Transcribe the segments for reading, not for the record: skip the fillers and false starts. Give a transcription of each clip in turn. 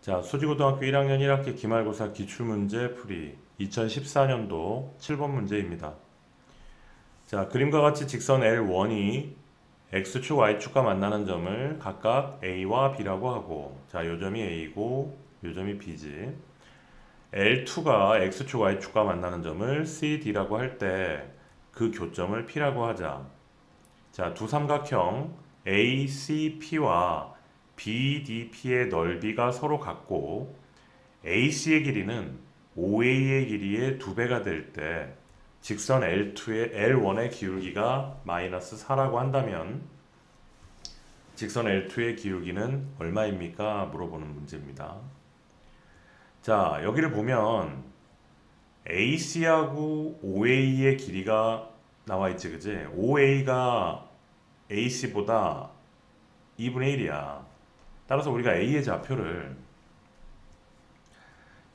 자, 수지고등학교 1학년 1학기 기말고사 기출문제 풀이 2014년도 7번 문제입니다. 자, 그림과 같이 직선 L1이 X축, Y축과 만나는 점을 각각 A와 B라고 하고, 자, 요점이 A고 요점이 B지. L2가 X축, Y축과 만나는 점을 C, D라고 할 때 그 교점을 P라고 하자. 자, 두 삼각형 ACP와 BDP의 넓이가 서로 같고 AC의 길이는 OA의 길이의 2배가 될 때 직선 L1의 기울기가 마이너스 4라고 한다면 직선 L2의 기울기는 얼마입니까? 물어보는 문제입니다. 자, 여기를 보면 AC하고 OA의 길이가 나와 있지, 그지? OA가 AC보다 2분의 1이야. 따라서 우리가 A의 좌표를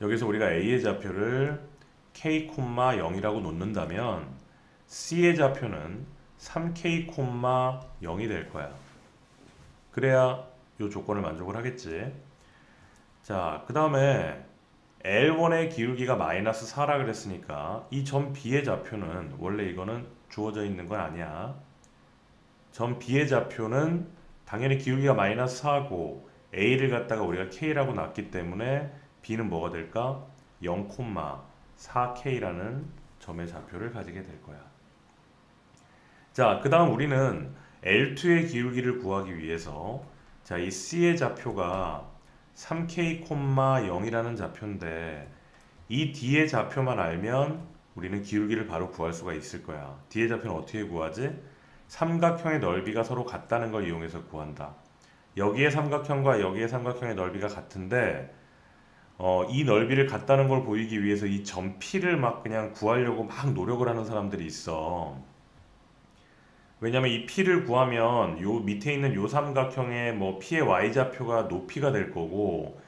여기서 우리가 A의 좌표를 K,0이라고 놓는다면 C의 좌표는 3K,0이 될 거야. 그래야 이 조건을 만족을 하겠지. 자, 그 다음에 L1의 기울기가 마이너스 4라 그랬으니까 이 점 B의 좌표는 원래 이거는 주어져 있는 건 아니야. 점 B의 좌표는 당연히 기울기가 마이너스 4고 A를 갖다가 우리가 K라고 놨기 때문에 B는 뭐가 될까? 0,4K라는 점의 좌표를 가지게 될 거야. 자, 그 다음 우리는 L2의 기울기를 구하기 위해서 자, 이 C의 좌표가 3K,0이라는 좌표인데 이 D의 좌표만 알면 우리는 기울기를 바로 구할 수가 있을 거야. D의 좌표는 어떻게 구하지? 삼각형의 넓이가 서로 같다는 걸 이용해서 구한다. 여기의 삼각형과 여기의 삼각형의 넓이가 같은데 이 넓이를 같다는 걸 보이기 위해서 이 점 P를 막 그냥 구하려고 막 노력을 하는 사람들이 있어. 왜냐면 이 P를 구하면 요 밑에 있는 요 삼각형의 뭐 P의 Y좌표가 높이가 될 거고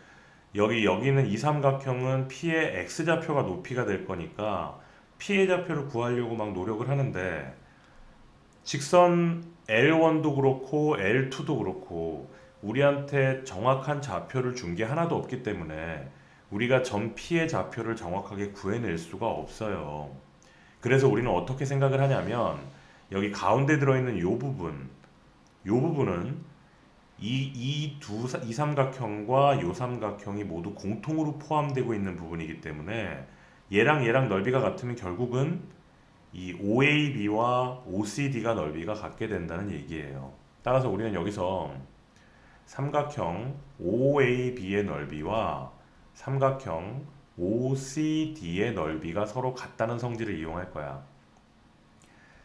여기는 이 삼각형은 P의 X좌표가 높이가 될 거니까 P의 좌표를 구하려고 막 노력을 하는데 직선 L1도 그렇고 L2도 그렇고 우리한테 정확한 좌표를 준 게 하나도 없기 때문에 우리가 점 P의 좌표를 정확하게 구해낼 수가 없어요. 그래서 우리는 어떻게 생각을 하냐면 여기 가운데 들어있는 요 부분은 이 삼각형과 요 삼각형이 모두 공통으로 포함되고 있는 부분이기 때문에 얘랑 넓이가 같으면 결국은 이 OAB와 OCD가 넓이가 같게 된다는 얘기예요. 따라서 우리는 여기서 삼각형 OAB의 넓이와 삼각형 OCD의 넓이가 서로 같다는 성질을 이용할 거야.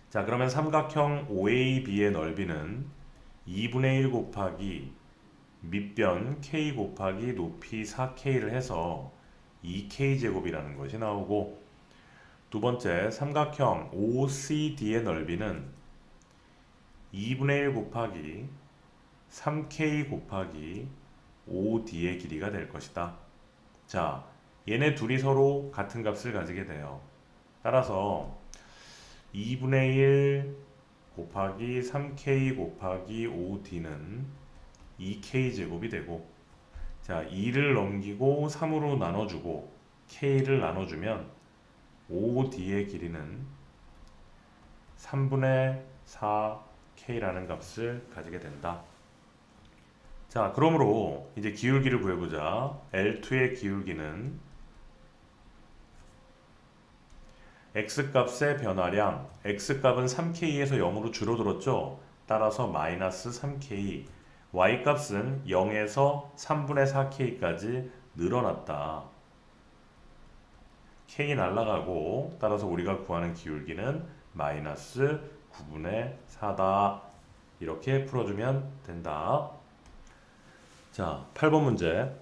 자, 그러면 삼각형 OAB의 넓이는 2분의 1 곱하기 밑변 K 곱하기 높이 4K를 해서 2K제곱이라는 것이 나오고 두 번째 삼각형 OCD의 넓이는 2분의 1 곱하기 3K 곱하기 OD의 길이가 될 것이다. 자, 얘네 둘이 서로 같은 값을 가지게 돼요. 따라서 2분의 1 곱하기 3K 곱하기 OD는 2K제곱이 되고 자, 2를 넘기고 3으로 나눠주고 K를 나눠주면 OD의 길이는 3분의 4K라는 값을 가지게 된다. 자, 그러므로 이제 기울기를 구해보자. L2의 기울기는 X값의 변화량, X값은 3K에서 0으로 줄어들었죠? 따라서 마이너스 3K, Y값은 0에서 3분의 4K까지 늘어났다. K 날라가고 따라서 우리가 구하는 기울기는 마이너스 9분의 4다. 이렇게 풀어주면 된다. 자, 8번 문제.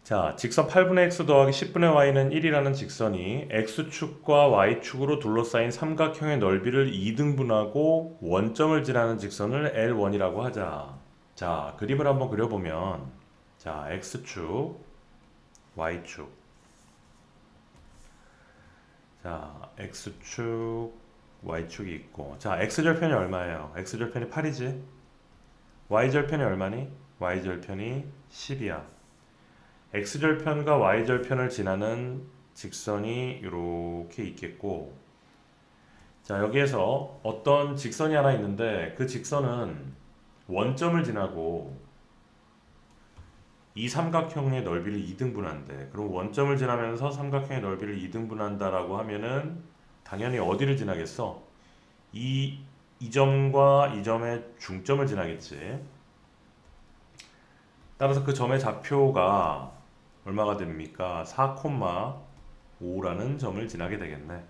자, 직선 8분의 x 더하기 10분의 y는 1이라는 직선이 x축과 y축으로 둘러싸인 삼각형의 넓이를 2등분하고 원점을 지나는 직선을 L1이라고 하자. 자, 그림을 한번 그려보면 자, x축, y축. 자, x축, y축이 있고 자, x절편이 얼마예요? x절편이 8이지? y절편이 얼마니? y절편이 10이야. x절편과 y절편을 지나는 직선이 이렇게 있겠고, 자, 여기에서 어떤 직선이 하나 있는데 그 직선은 원점을 지나고 이 삼각형의 넓이를 2등분한대. 그럼 원점을 지나면서 삼각형의 넓이를 2등분한다라고 하면은 당연히 어디를 지나겠어? 이 점과 이 점의 중점을 지나겠지. 따라서 그 점의 좌표가 얼마가 됩니까? 4,5라는 점을 지나게 되겠네.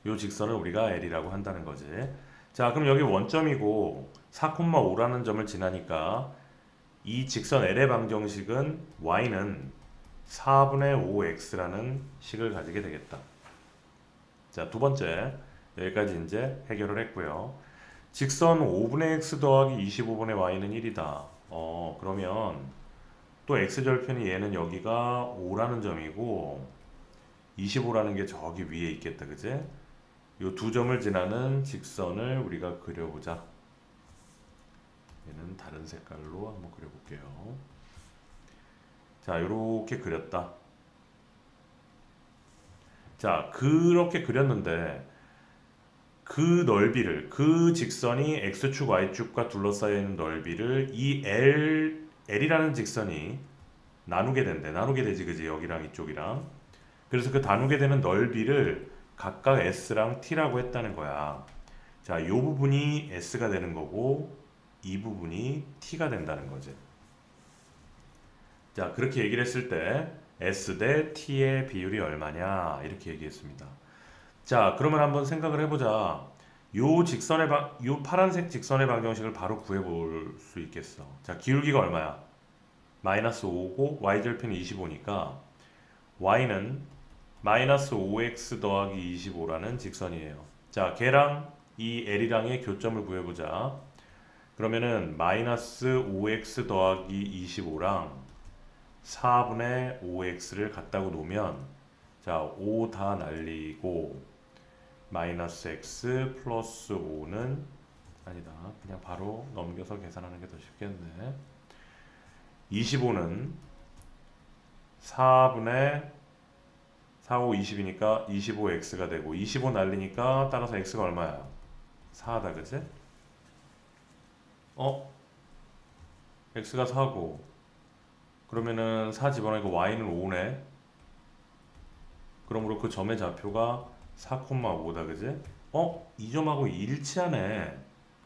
이 직선을 우리가 L이라고 한다는 거지. 자, 그럼 여기 원점이고 4,5라는 점을 지나니까 이 직선 L의 방정식은 y는 4분의 5x라는 식을 가지게 되겠다. 자, 두 번째, 여기까지 이제 해결을 했고요. 직선 5분의 x 더하기 25분의 y는 1이다. 그러면 또 x절편이 얘는 여기가 5라는 점이고 25라는 게 저기 위에 있겠다. 그지? 이 두 점을 지나는 직선을 우리가 그려보자. 얘는 다른 색깔로 한번 그려볼게요. 자, 이렇게 그렸다. 자, 그렇게 그렸는데 그 넓이를, 그 직선이 x축, y축과 둘러싸여 있는 넓이를 이 L이라는 직선이 나누게 된대. 나누게 되지, 그지? 여기랑 이쪽이랑. 그래서 그 나누게 되는 넓이를 각각 S랑 T라고 했다는 거야. 자, 이 부분이 S가 되는 거고 이 부분이 T가 된다는 거지. 자, 그렇게 얘기를 했을 때 S 대 T의 비율이 얼마냐 이렇게 얘기했습니다. 자, 그러면 한번 생각을 해보자. 요 파란색 직선의 방정식을 바로 구해볼 수 있겠어. 자, 기울기가 얼마야? 마이너스 5고 y절편이 25니까 y는 마이너스 5x 더하기 25라는 직선이에요. 자, 걔랑 이 L이랑의 교점을 구해보자. 그러면은 마이너스 5x 더하기 25랑 4분의 5x를 갖다고 놓으면 자, 5 다 날리고 마이너스 x 플러스 5는 아니다. 그냥 바로 넘겨서 계산하는 게 더 쉽겠네. 25는 4분의 4, 5, 20이니까 25x가 되고 25 날리니까 따라서 x가 얼마야? 4다. 그치? x가 4고 그러면은 4 집어넣으니까 y는 5네. 그러므로 그 점의 좌표가 4,5다. 그지? 이 점하고 일치하네.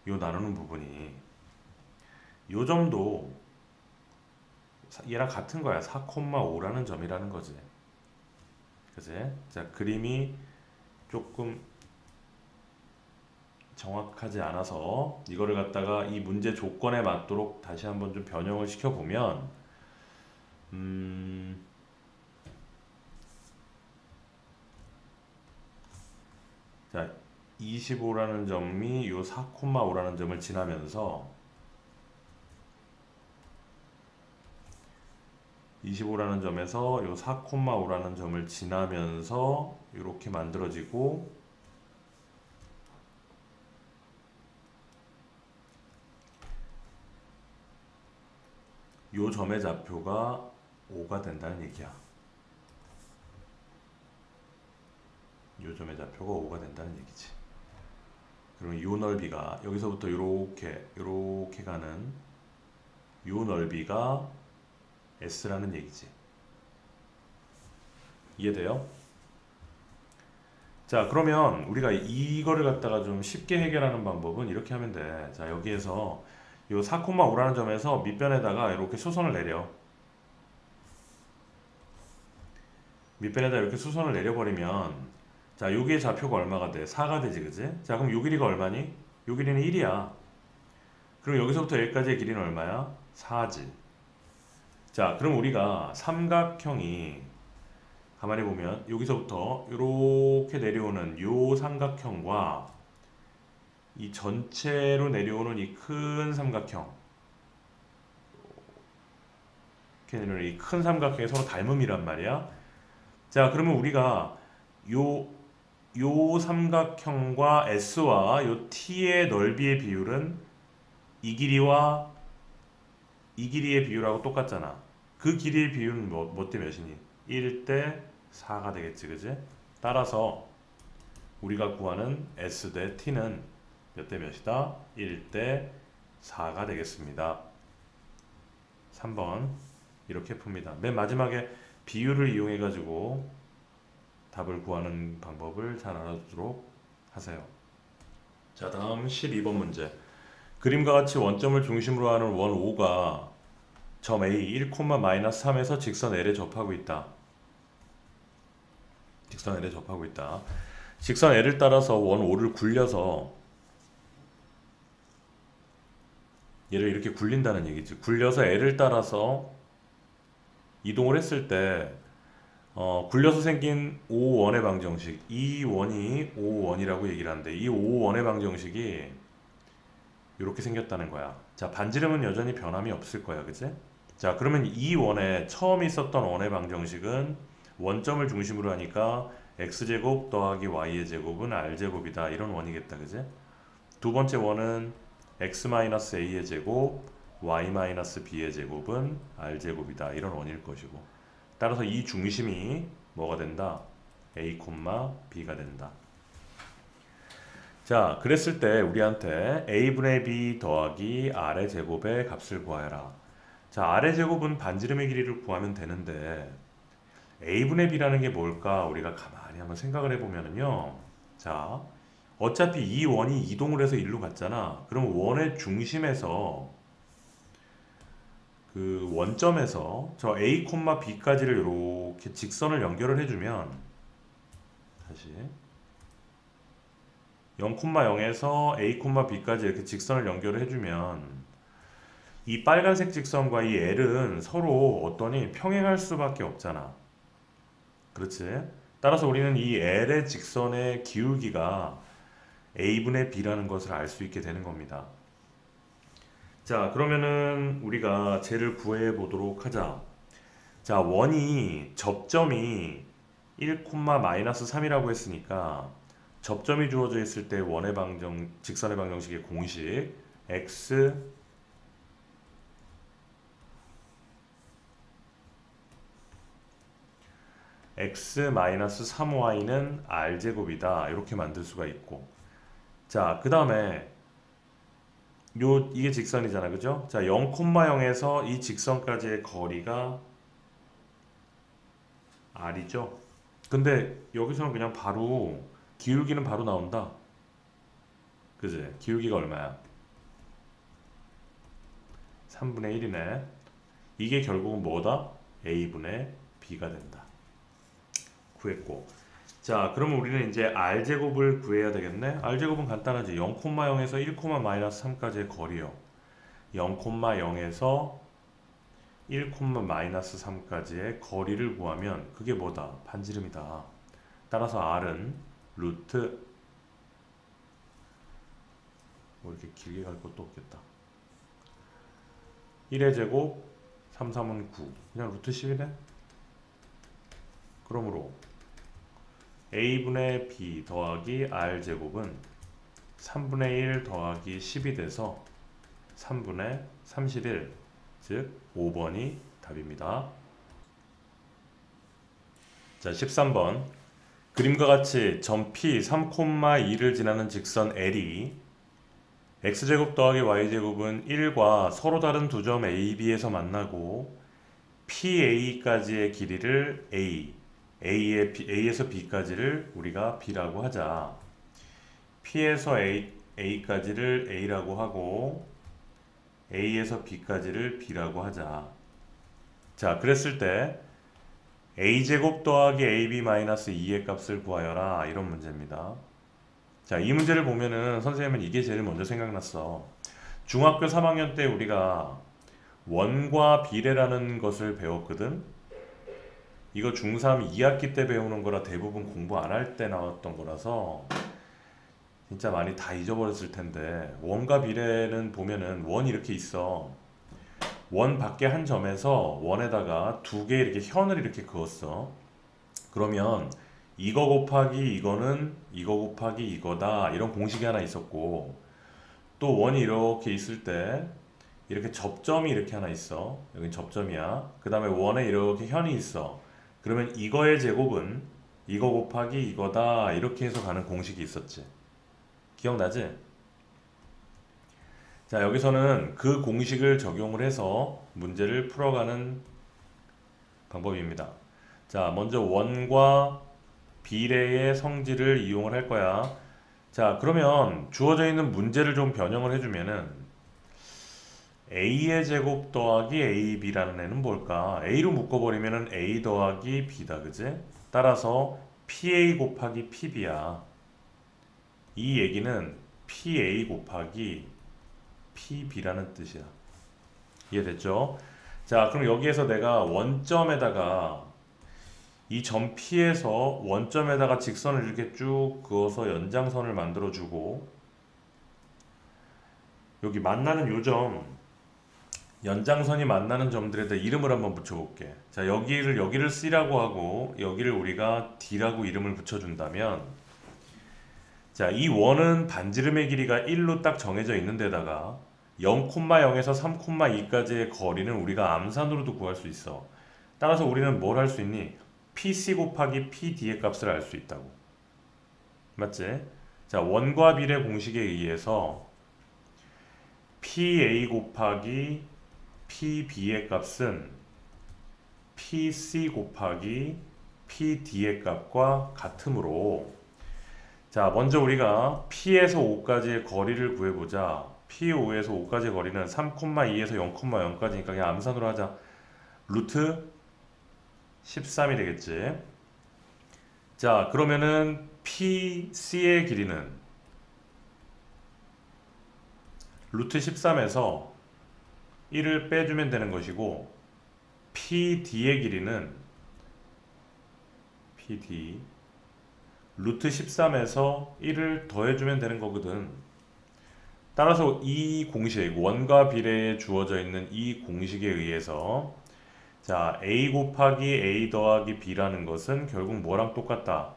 요 나누는 부분이. 요 점도 얘랑 같은 거야. 4,5라는 점이라는 거지. 그지? 자, 그림이 조금 정확하지 않아서 이거를 갖다가 이 문제 조건에 맞도록 다시 한번 좀 변형을 시켜보면 자, 25라는 점이 요 4,5라는 점을 지나면서 25라는 점에서 요 4,5라는 점을 지나면서 이렇게 만들어지고 요 점의 좌표가 5가 된다는 얘기야. 요 점의 좌표가 5가 된다는 얘기지. 그러면 요 넓이가 여기서부터 요렇게 가는 요 넓이가 S라는 얘기지. 이해돼요? 자, 그러면 우리가 이거를 갖다가 좀 쉽게 해결하는 방법은 이렇게 하면 돼. 자, 여기에서 요 4,5라는 점에서 밑변에다가 이렇게 수선을 내려. 밑변에다 이렇게 수선을 내려버리면 자, 여기의 좌표가 얼마가 돼? 4가 되지, 그지? 자, 그럼 요 길이가 얼마니? 요 길이는 1이야. 그럼 여기서부터 여기까지의 길이는 얼마야? 4지. 자, 그럼 우리가 삼각형이 가만히 보면 여기서부터 이렇게 내려오는 요 삼각형과 이 전체로 내려오는 이 큰 삼각형, 이렇게 내려오는 이 큰 삼각형이 서로 닮음이란 말이야. 자, 그러면 우리가 요 삼각형과 S와 요 T의 넓이의 비율은 이 길이와 이 길이의 비율하고 똑같잖아. 그 길이의 비율은 뭐 대 몇이니? 1대 4가 되겠지, 그지? 따라서 우리가 구하는 S 대 T는 몇 대 몇이다? 1대 4가 되겠습니다. 3번 이렇게 풉니다. 맨 마지막에 비율을 이용해 가지고 답을 구하는 방법을 잘 알아두도록 하세요. 자, 다음 12번 문제. 그림과 같이 원점을 중심으로 하는 원 O가 점 A 1,-3에서 직선 L에 접하고 있다. 직선 L에 접하고 있다. 직선 L을 따라서 원 O를 굴려서 얘를 이렇게 굴린다는 얘기지. 굴려서 L을 따라서 이동을 했을 때 굴려서 생긴 O1의 방정식, 이 원이 O1이라고 얘기를 하는데 이 O1의 방정식이 이렇게 생겼다는 거야. 자, 반지름은 여전히 변함이 없을 거야, 그치? 자, 그러면 이 원에 처음 있었던 원의 방정식은 원점을 중심으로 하니까 x제곱 더하기 y의 제곱은 r제곱이다, 이런 원이겠다, 그치? 두 번째 원은 x-a의 제곱 y-b의 제곱은 r제곱이다, 이런 원일 것이고, 따라서 이 중심이 뭐가 된다? a, b가 된다. 자, 그랬을 때 우리한테 a분의 b 더하기 r의 제곱의 값을 구하여라. 자, r의 제곱은 반지름의 길이를 구하면 되는데 a분의 b라는 게 뭘까? 우리가 가만히 한번 생각을 해보면은요. 자, 어차피 이 원이 이동을 해서 일로 갔잖아. 그럼 원의 중심에서 그 원점에서 저 a, b까지를 이렇게 직선을 연결을 해주면, 다시 0,0에서 a, b까지 이렇게 직선을 연결을 해주면 이 빨간색 직선과 이 L은 서로 어떠니 평행할 수밖에 없잖아. 그렇지? 따라서 우리는 이 L의 직선의 기울기가 a분의 b라는 것을 알 수 있게 되는 겁니다. 자, 그러면은 우리가 쟤를 구해 보도록 하자. 자, 원이 접점이 1,-3이라고 했으니까 접점이 주어져 있을 때 원의 직선의 방정식의 공식 x-3y는 r제곱이다, 이렇게 만들 수가 있고, 자, 그 다음에 이게 직선이잖아, 그죠? 자, 0,0에서 이 직선까지의 거리가 r이죠. 근데 여기서는 그냥 바로 기울기는 바로 나온다, 그지? 기울기가 얼마야? 3분의 1이네. 이게 결국은 뭐다? a분의 b가 된다. 구했고, 자, 그러면 우리는 이제 r제곱을 구해야 되겠네. r제곱은 간단하지. 0,0에서 1,-3까지의 거리요. 0,0에서 1,-3까지의 거리를 구하면 그게 뭐다? 반지름이다. 따라서 r은 루트, 뭐 이렇게 길게 갈 것도 없겠다. 1의 제곱, 3, 3은 9. 그냥 루트 10이네. 그러므로 a분의 b 더하기 r제곱은 3분의 1 더하기 10이 돼서 3분의 31, 즉 5번이 답입니다. 자, 13번. 그림과 같이 점 P 3,2를 지나는 직선 L이 x제곱 더하기 y제곱은 1과 서로 다른 두 점 A, B에서 만나고 PA까지의 길이를 A에서 B까지를 우리가 B라고 하자. P에서 A까지를 A라고 하고 A에서 B까지를 B라고 하자. 자, 그랬을 때 A제곱 더하기 AB-2의 값을 구하여라, 이런 문제입니다. 자, 이 문제를 보면은 선생님은 이게 제일 먼저 생각났어. 중학교 3학년 때 우리가 원과 비례라는 것을 배웠거든. 이거 중3 2학기 때 배우는 거라 대부분 공부 안 할 때 나왔던 거라서 진짜 많이 다 잊어버렸을 텐데, 원과 비례는 보면은 원이 이렇게 있어. 원 밖에 한 점에서 원에다가 두 개 이렇게 현을 이렇게 그었어. 그러면 이거 곱하기 이거는 이거 곱하기 이거다, 이런 공식이 하나 있었고, 또 원이 이렇게 있을 때 이렇게 접점이 이렇게 하나 있어. 여긴 접점이야. 그 다음에 원에 이렇게 현이 있어. 그러면 이거의 제곱은 이거 곱하기 이거다. 이렇게 해서 가는 공식이 있었지. 기억나지? 자, 여기서는 그 공식을 적용을 해서 문제를 풀어가는 방법입니다. 자, 먼저 원과 비례의 성질을 이용을 할 거야. 자, 그러면 주어져 있는 문제를 좀 변형을 해주면은 a의 제곱 더하기 ab라는 애는 뭘까? a로 묶어버리면은 a 더하기 b다, 그지? 따라서 pa 곱하기 pb야. 이 얘기는 pa 곱하기 pb라는 뜻이야. 이해됐죠? 자, 그럼 여기에서 내가 원점에다가 이 점 P에서 원점에다가 직선을 이렇게 쭉 그어서 연장선을 만들어주고 여기 만나는 요점, 연장선이 만나는 점들에다 이름을 한번 붙여볼게. 자, 여기를 C라고 하고 여기를 우리가 D라고 이름을 붙여준다면, 자, 이 원은 반지름의 길이가 1로 딱 정해져 있는 데다가 0,0에서 3,2까지의 거리는 우리가 암산으로도 구할 수 있어. 따라서 우리는 뭘 할 수 있니? PC 곱하기 PD의 값을 알 수 있다고. 맞지? 자, 원과 비례 공식에 의해서 PA 곱하기 PB의 값은 PC 곱하기 PD의 값과 같으므로, 자, 먼저 우리가 P에서 5까지의 거리를 구해보자. P5에서 5까지의 거리는 3,2에서 0,0까지니까 그냥 암산으로 하자. 루트 13이 되겠지. 자, 그러면은 PC의 길이는 루트 13에서 1을 빼주면 되는 것이고, PD의 길이는 PD 루트 13에서 1을 더해주면 되는 거거든. 따라서 이 공식, 원과 비례에 주어져 있는 이 공식에 의해서, 자, a 곱하기 a 더하기 b라는 것은 결국 뭐랑 똑같다?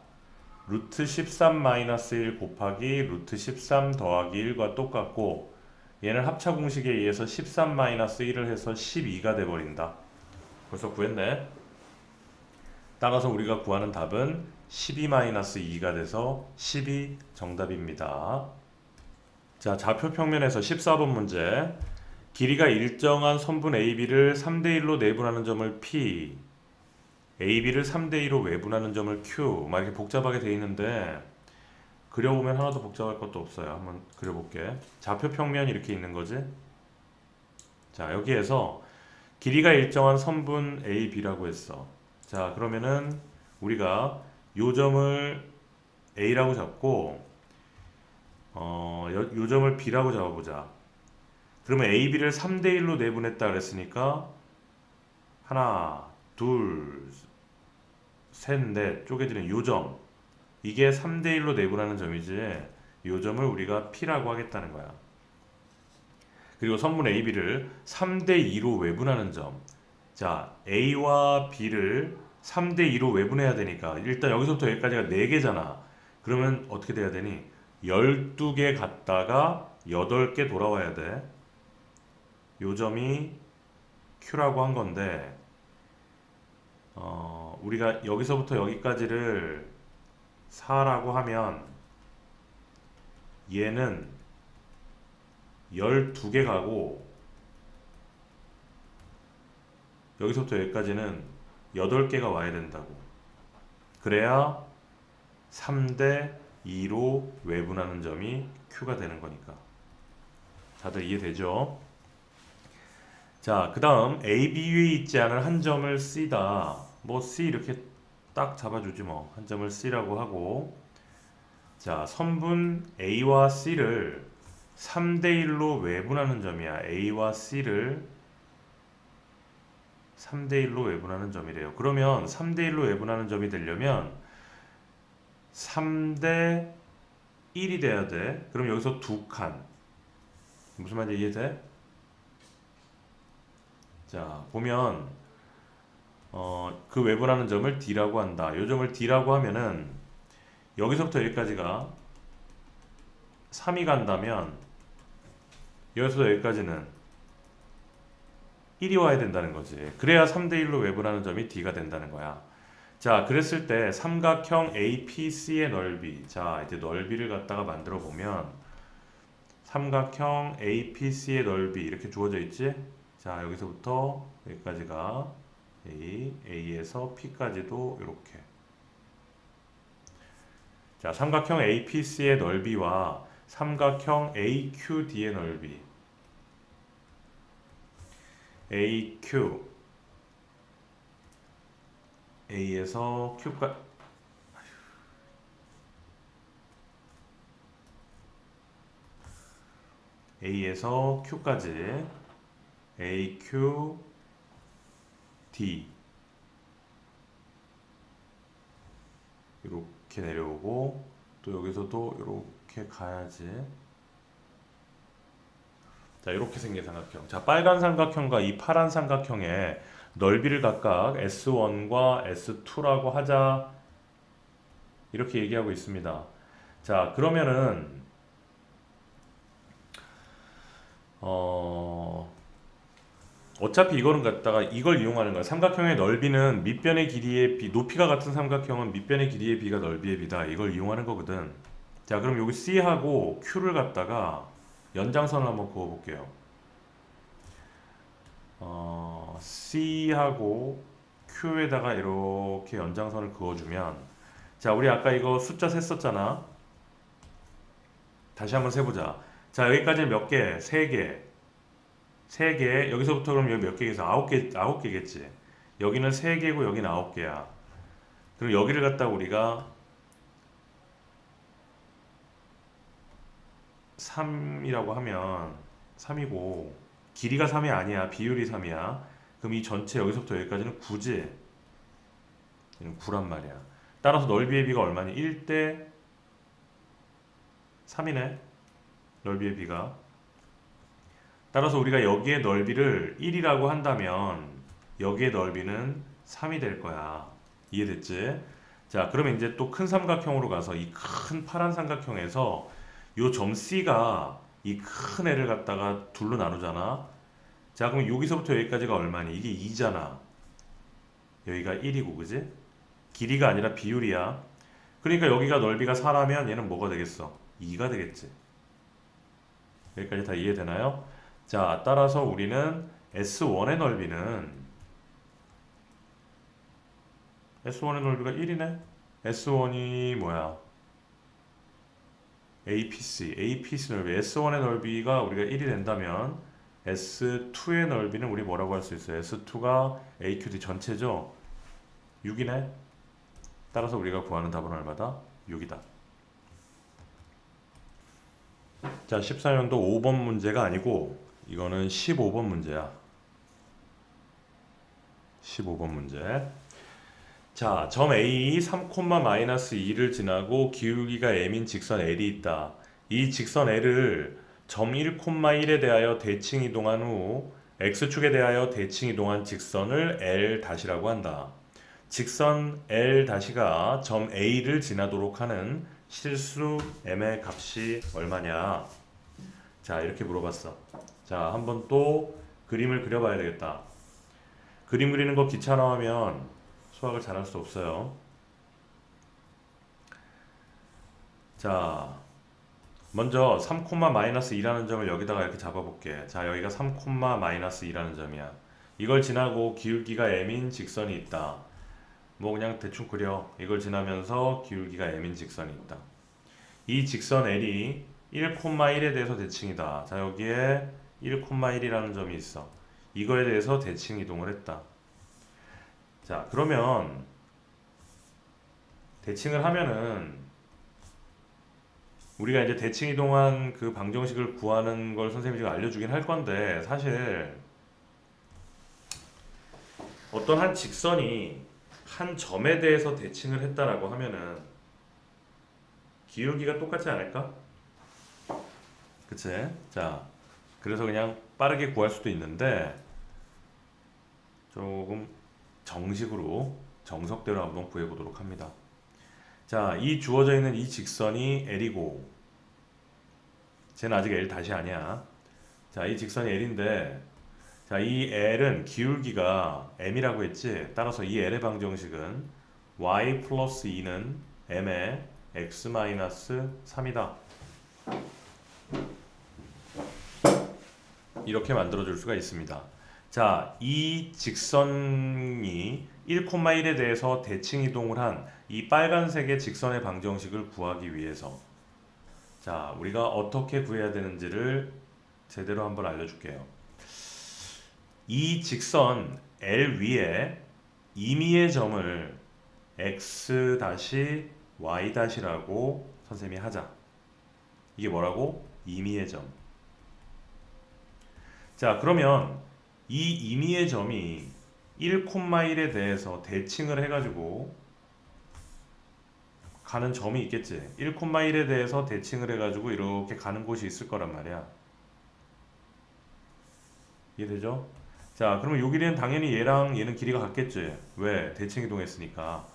루트 13-1 곱하기 루트 13 더하기 1과 똑같고, 얘는 합차 공식에 의해서 13-1을 해서 12가 돼버린다. 벌써 구했네. 따라서 우리가 구하는 답은 12-2가 돼서 10이 정답입니다. 자, 좌표 평면에서 14번 문제. 길이가 일정한 선분 AB를 3대1로 내분하는 점을 P, AB를 3대2로 외분하는 점을 Q. 막 이렇게 복잡하게 돼 있는데 그려보면 하나도 복잡할 것도 없어요. 한번 그려볼게. 좌표 평면이 이렇게 있는 거지. 자, 여기에서 길이가 일정한 선분 AB라고 했어. 자, 그러면은 우리가 요 점을 A라고 잡고 요 점을 B라고 잡아보자. 그러면 AB를 3대1로 내분했다 그랬으니까 하나, 둘, 셋, 넷 쪼개지는 요 점, 이게 3대1로 내분하는 점이지. 요 점을 우리가 P라고 하겠다는 거야. 그리고 선분 AB를 3대2로 외분하는 점, 자, A와 B를 3대2로 외분해야 되니까 일단 여기서부터 여기까지가 4개잖아. 그러면 어떻게 돼야 되니? 12개 갔다가 8개 돌아와야 돼. 요 점이 Q라고 한 건데, 우리가 여기서부터 여기까지를 4라고 하면 얘는 12개 가고 여기서부터 여기까지는 8개가 와야 된다고. 그래야 3대2로 외분하는 점이 Q가 되는 거니까. 다들 이해되죠? 자, 그 다음 AB 위에 있지 않은 한 점을 C다. 뭐 C 이렇게 딱 잡아주지 뭐. 한 점을 C라고 하고, 자, 선분 A와 C를 3대1로 외분하는 점이야. A와 C를 3대1로 외분하는 점이래요. 그러면 3대1로 외분하는 점이 되려면 3대1이 돼야 돼. 그럼 여기서 두 칸. 무슨 말인지 이해돼? 자, 보면 그 외분하는 점을 D라고 한다. 요 점을 D라고 하면은 여기서부터 여기까지가 3이 간다면 여기서부터 여기까지는 1이 와야 된다는 거지. 그래야 3대1로 외분하는 점이 D가 된다는 거야. 자, 그랬을 때 삼각형 APC의 넓이. 자, 이제 넓이를 갖다가 만들어 보면 삼각형 APC의 넓이 이렇게 주어져 있지? 자, 여기서부터 여기까지가 A에서 P까지도 이렇게. 자, 삼각형 APC의 넓이와 삼각형 AQD의 넓이. AQ A에서 Q까지 A에서 Q까지 AQ D 이렇게 내려오고 또 여기서도 이렇게 가야지. 자, 이렇게 생긴 삼각형. 자, 빨간 삼각형과 이 파란 삼각형의 넓이를 각각 S1과 S2라고 하자. 이렇게 얘기하고 있습니다. 자, 그러면은 어차피 이거는 갖다가 이걸 이용하는 거야. 삼각형의 넓이는 밑변의 길이의 비, 높이가 같은 삼각형은 밑변의 길이의 비가 넓이의 비다. 이걸 이용하는 거거든. 자, 그럼 여기 C하고 Q를 갖다가 연장선을 한번 그어볼게요. C하고 Q에다가 이렇게 연장선을 그어주면, 자, 우리 아까 이거 숫자 셌었잖아. 다시 한번 세보자. 자, 여기까지는 몇 개? 3개. 3개. 여기서부터 그럼 여기 몇 개겠어? 9개겠지. 여기는 3개고 여기는 9개야. 그럼 여기를 갖다가 우리가 3이라고 하면 3이고 길이가 3이 아니야. 비율이 3이야. 그럼 이 전체 여기서부터 여기까지는 9지. 얘는 9란 말이야. 따라서 넓이의 비가 얼마니? 1대 3이네. 넓이의 비가. 따라서 우리가 여기의 넓이를 1이라고 한다면 여기의 넓이는 3이 될 거야. 이해됐지? 자, 그러면 이제 또 큰 삼각형으로 가서 이 큰 파란 삼각형에서 요 점 C가 이 큰 애를 갖다가 둘로 나누잖아. 자, 그럼 여기서부터 여기까지가 얼마니? 이게 2잖아. 여기가 1이고, 그지? 길이가 아니라 비율이야. 그러니까 여기가 넓이가 4라면 얘는 뭐가 되겠어? 2가 되겠지. 여기까지 다 이해되나요? 자, 따라서 우리는 S1의 넓이는 S1의 넓이가 1이네? S1이 뭐야? APC 넓이. S1의 넓이가 우리가 1이 된다면 S2의 넓이는 우리 뭐라고 할 수 있어요? S2가 AQD 전체죠? 6이네? 따라서 우리가 구하는 답은 얼마다? 6이다. 자, 14년도 5번 문제가 아니고 이거는 15번 문제야. 15번 문제. 자, 점 A 3,-2를 지나고 기울기가 m인 직선 L이 있다. 이 직선 L을 점 1,1에 대하여 대칭 이동한 후 X축에 대하여 대칭 이동한 직선을 L' 한다. 직선 L' 점 A를 지나도록 하는 실수 m의 값이 얼마냐? 자, 이렇게 물어봤어. 자, 한번 또 그림을 그려봐야 되겠다. 그림 그리는 거 귀찮아하면 수학을 잘할 수 없어요. 자, 먼저 3,-2라는 점을 여기다가 이렇게 잡아볼게. 자, 여기가 3,-2라는 점이야. 이걸 지나고 기울기가 m인 직선이 있다. 뭐 그냥 대충 그려. 이걸 지나면서 기울기가 m인 직선이 있다. 이 직선 L이 1,1에 대해서 대칭이다. 자, 여기에 1,1이라는 점이 있어. 이거에 대해서 대칭 이동을 했다. 자, 그러면 대칭을 하면은 우리가 이제 대칭 이동한 그 방정식을 구하는 걸 선생님이 지금 알려주긴 할 건데, 사실 어떤 한 직선이 한 점에 대해서 대칭을 했다라고 하면은 기울기가 똑같지 않을까? 그치? 자, 그래서 그냥 빠르게 구할 수도 있는데 조금 정식으로 정석대로 한번 구해보도록 합니다. 자, 이 주어져 있는 이 직선이 L이고 쟤는 아직 L 다시 아니야. 자, 이 직선이 L인데, 자, 이 L은 기울기가 m이라고 했지. 따라서 이 L의 방정식은 y 플러스 2는 m의 x 마이너스 3이다. 이렇게 만들어줄 수가 있습니다. 자, 이 직선이 1,1에 대해서 대칭 이동을 한 이 빨간색의 직선의 방정식을 구하기 위해서 자, 우리가 어떻게 구해야 되는지를 제대로 한번 알려줄게요. 이 직선 L 위에 임의의 점을 x-y-라고 선생님이 하자. 이게 뭐라고? 임의의 점. 자, 그러면 이 임의의 점이 1,1에 대해서 대칭을 해가지고 가는 점이 있겠지. 1,1에 대해서 대칭을 해가지고 이렇게 가는 곳이 있을 거란 말이야. 이해되죠? 자, 그러면 요 길이는 당연히 얘랑 얘는 길이가 같겠지. 왜? 대칭 이동했으니까.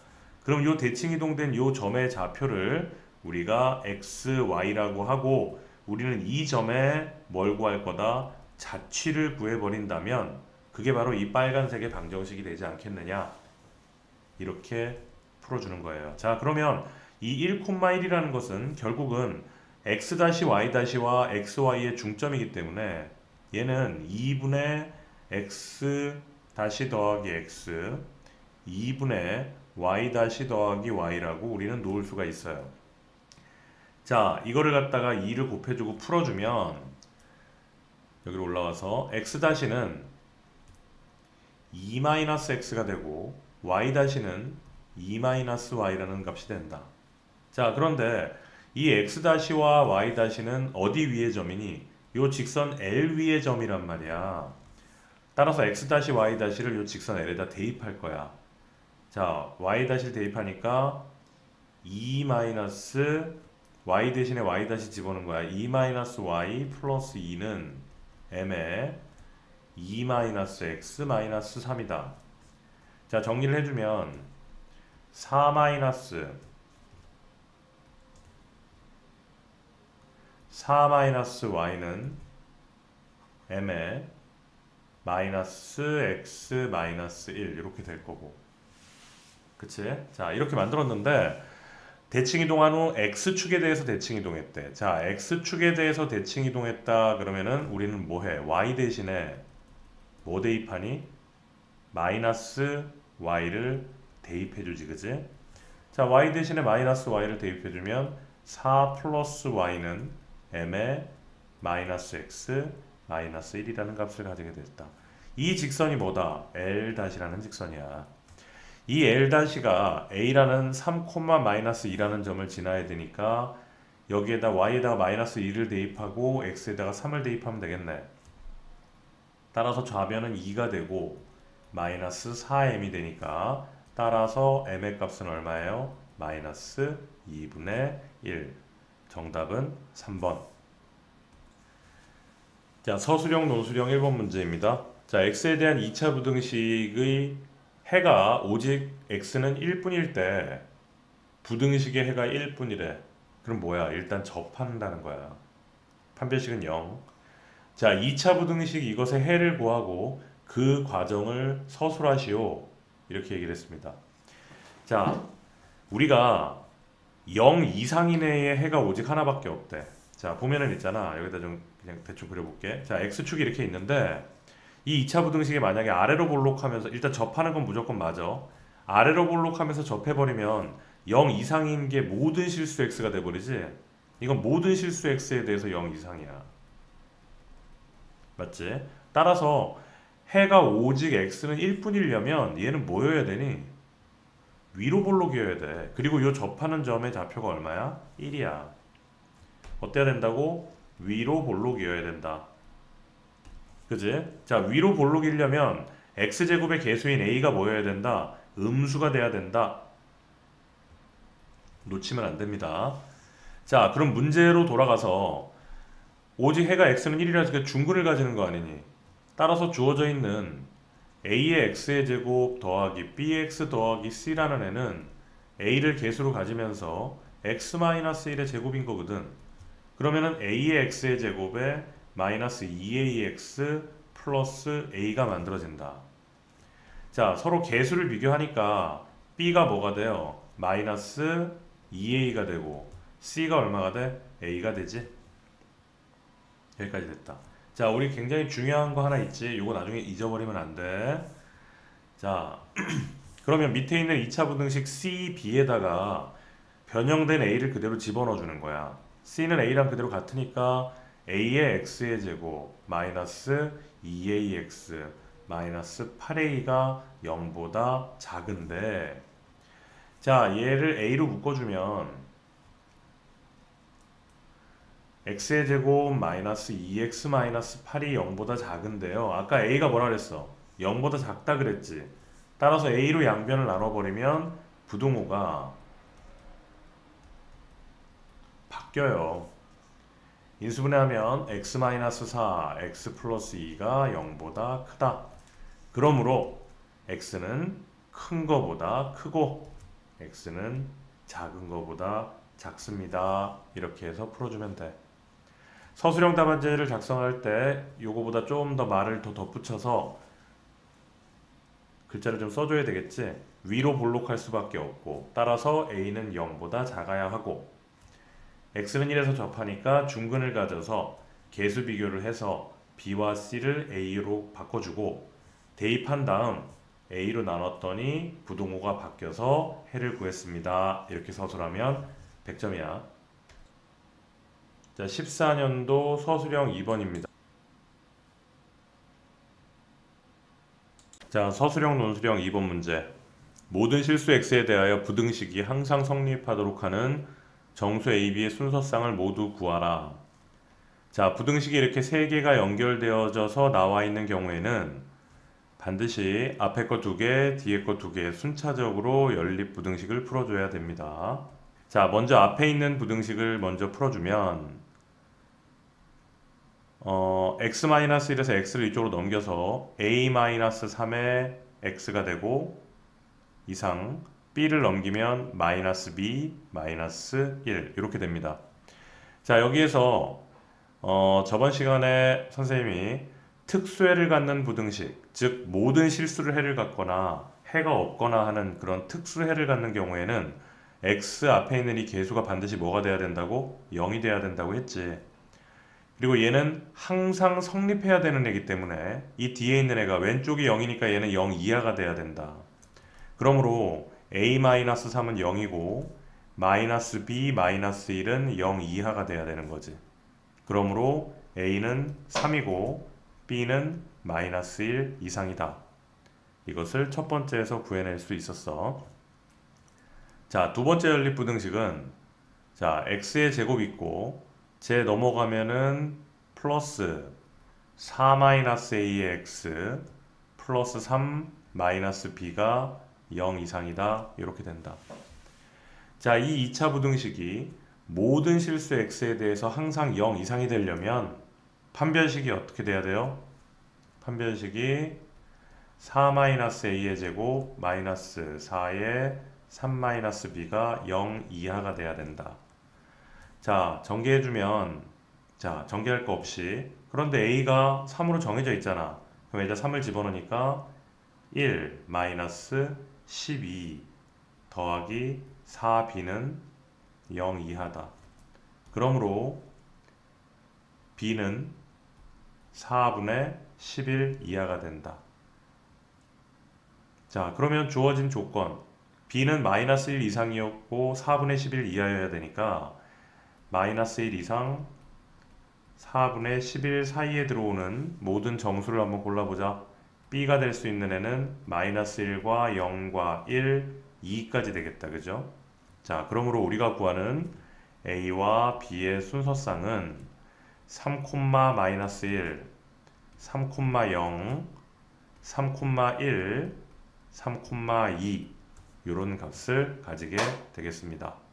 그럼 요 대칭 이동된 요 점의 좌표를 우리가 x, y라고 하고 우리는 이 점에 뭘 구할 거다? 자취를 구해버린다면 그게 바로 이 빨간색의 방정식이 되지 않겠느냐. 이렇게 풀어주는 거예요. 자, 그러면 이 1,1이라는 것은 결국은 x-y-와 xy의 중점이기 때문에 얘는 2분의 x 다시 더하기 x 2분의 y 다시 더하기 y라고 우리는 놓을 수가 있어요. 자, 이거를 갖다가 2를 곱해주고 풀어주면 여기로 올라와서 x 다시는 2-x가 되고 y 다시는 2-y라는 값이 된다. 자, 그런데 이 x-와 y-는 어디 위의 점이니? 요 직선 L 위의 점이란 말이야. 따라서 x-y-를 요 직선 L에다 대입할 거야. 자, y-를 대입하니까 2 y 대신에 y 집어넣은 거야. 2-y 플러스 2는 m의 2-x 3이다. 자, 정리를 해주면 4-y는 m의 마이너스 x 마이너스 1 이렇게 될 거고, 그치? 자, 이렇게 만들었는데 대칭 이동한 후 x축에 대해서 대칭 이동했대. 자, x축에 대해서 대칭 이동했다 그러면은 우리는 뭐해? y 대신에 뭐 대입하니? 마이너스 y를 대입해주지, 그치? 자, y 대신에 마이너스 y를 대입해주면 4 플러스 y는 m의 마이너스 x 마이너스 1이라는 값을 가지게 됐다. 이 직선이 뭐다? L-라는 직선이야. 이 L-가 A라는 3,-2라는 점을 지나야 되니까 여기에다 Y에다가 마이너스 2를 대입하고 X에다가 3을 대입하면 되겠네. 따라서 좌변은 2가 되고 마이너스 4m이 되니까 따라서 m의 값은 얼마예요? 마이너스 2분의 1. 정답은 3번. 자, 서술형, 논술형 1번 문제입니다. 자, x에 대한 2차 부등식의 해가 오직 x는 1분일 때 부등식의 해가 1분이래. 그럼 뭐야? 일단 접한다는 거야. 판별식은 0. 자, 2차 부등식 이것의 해를 구하고 그 과정을 서술하시오. 이렇게 얘기를 했습니다. 자, 우리가 0 이상 이내의 해가 오직 하나밖에 없대. 자, 보면은 있잖아. 여기다 좀 그냥 대충 그려볼게. 자, x축이 이렇게 있는데 이 2차 부등식이 만약에 아래로 볼록하면서 일단 접하는 건 무조건 맞아. 아래로 볼록하면서 접해버리면 0 이상인 게 모든 실수 x가 돼버리지. 이건 모든 실수 x에 대해서 0 이상이야. 맞지? 따라서 해가 오직 x는 1분이려면 얘는 뭐여야 되니? 위로 볼록이어야 돼. 그리고 이 접하는 점의 좌표가 얼마야? 1이야. 어때야 된다고? 위로 볼록이어야 된다. 그지? 자, 위로 볼록이려면 x제곱의 개수인 a가 뭐여야 된다? 음수가 돼야 된다. 놓치면 안 됩니다. 자, 그럼 문제로 돌아가서 오직 해가 x는 1이라서 중근을 가지는 거 아니니? 따라서 주어져 있는 a의 x의 제곱 더하기 bx 더하기 c라는 애는 a를 개수로 가지면서 x-1의 제곱인 거거든. 그러면은 a의 x의 제곱에 마이너스 2ax 플러스 A가 만들어진다. 자, 서로 개수를 비교하니까 B가 뭐가 돼요? 마이너스 2A가 되고 C가 얼마가 돼? A가 되지. 여기까지 됐다. 자, 우리 굉장히 중요한 거 하나 있지. 이거 나중에 잊어버리면 안 돼. 자, 그러면 밑에 있는 2차 부등식 C, B에다가 변형된 A를 그대로 집어넣어 주는 거야. C는 A랑 그대로 같으니까 A의 X의 제곱 마이너스 2AX 마이너스 8A가 0보다 작은데, 자, 얘를 A로 묶어주면 X의 제곱 마이너스 2X 마이너스 8이 0보다 작은데요. 아까 A가 뭐라 그랬어? 0보다 작다 그랬지. 따라서 A로 양변을 나눠버리면 부등호가 바뀌어요. 인수분해하면 x-4, x 플러스 2가 0보다 크다. 그러므로 x는 큰 거보다 크고 x는 작은 거보다 작습니다. 이렇게 해서 풀어주면 돼. 서술형 답안지를 작성할 때 요거보다 좀 더 말을 더 덧붙여서 글자를 좀 써줘야 되겠지. 위로 볼록할 수밖에 없고, 따라서 a는 0보다 작아야 하고, x는 1에서 접하니까 중근을 가져서 개수 비교를 해서 b와 c를 a로 바꿔주고, 대입한 다음 a로 나눴더니 부등호가 바뀌어서 해를 구했습니다. 이렇게 서술하면 100점이야. 자, 14년도 서술형 2번입니다. 자, 서술형 논술형 2번 문제. 모든 실수 x에 대하여 부등식이 항상 성립하도록 하는 정수 AB의 순서쌍을 모두 구하라. 자, 부등식이 이렇게 세 개가 연결되어져서 나와 있는 경우에는 반드시 앞에 거 2개, 뒤에 거 2개 순차적으로 연립 부등식을 풀어줘야 됩니다. 자, 먼저 앞에 있는 부등식을 먼저 풀어주면 x-1에서 x를 이쪽으로 넘겨서 a-3의 x가 되고, 이상 b를 넘기면 마이너스 b, 마이너스 1 이렇게 됩니다. 자, 여기에서 저번 시간에 선생님이 특수해를 갖는 부등식, 즉 모든 실수를 해를 갖거나 해가 없거나 하는 그런 특수해를 갖는 경우에는 x 앞에 있는 이 개수가 반드시 뭐가 돼야 된다고? 0이 돼야 된다고 했지. 그리고 얘는 항상 성립해야 되는 애기 때문에 이 뒤에 있는 애가 왼쪽이 0이니까 얘는 0 이하가 돼야 된다. 그러므로 a-3은 0이고 마이너스 b, 마이너스 1은 0 이하가 돼야 되는 거지. 그러므로 a는 3이고 b는 마이너스 1 이상이다. 이것을 첫 번째에서 구해낼 수 있었어. 자, 두 번째 연립 부등식은, 자, x의 제곱 있고 제 넘어가면은 플러스 4-a의 x 플러스 3 마이너스 b가 0 이상이다. 이렇게 된다. 자, 이 2차 부등식이 모든 실수 x에 대해서 항상 0 이상이 되려면 판별식이 어떻게 돼야 돼요? 판별식이 4-a의 제곱 마이너스 4의 3-b가 0 이하가 돼야 된다. 자, 전개해주면, 자, 전개할 거 없이, 그런데 a가 3으로 정해져 있잖아. 그럼 여기다 3을 집어넣으니까 1 마이너스 12 더하기 4b는 0 이하다. 그러므로 b는 4분의 11 이하가 된다. 자, 그러면 주어진 조건, b는 마이너스 1 이상이었고 4분의 11 이하여야 되니까 마이너스 1 이상 4분의 11 사이에 들어오는 모든 정수를 한번 골라보자. b가 될 수 있는 애는 마이너스 1과 0과 1, 2까지 되겠다. 그죠? 자, 그러므로 우리가 구하는 a와 b의 순서쌍은 3, 마이너스 1, 3, 0, 3, 1, 3, 2 이런 값을 가지게 되겠습니다.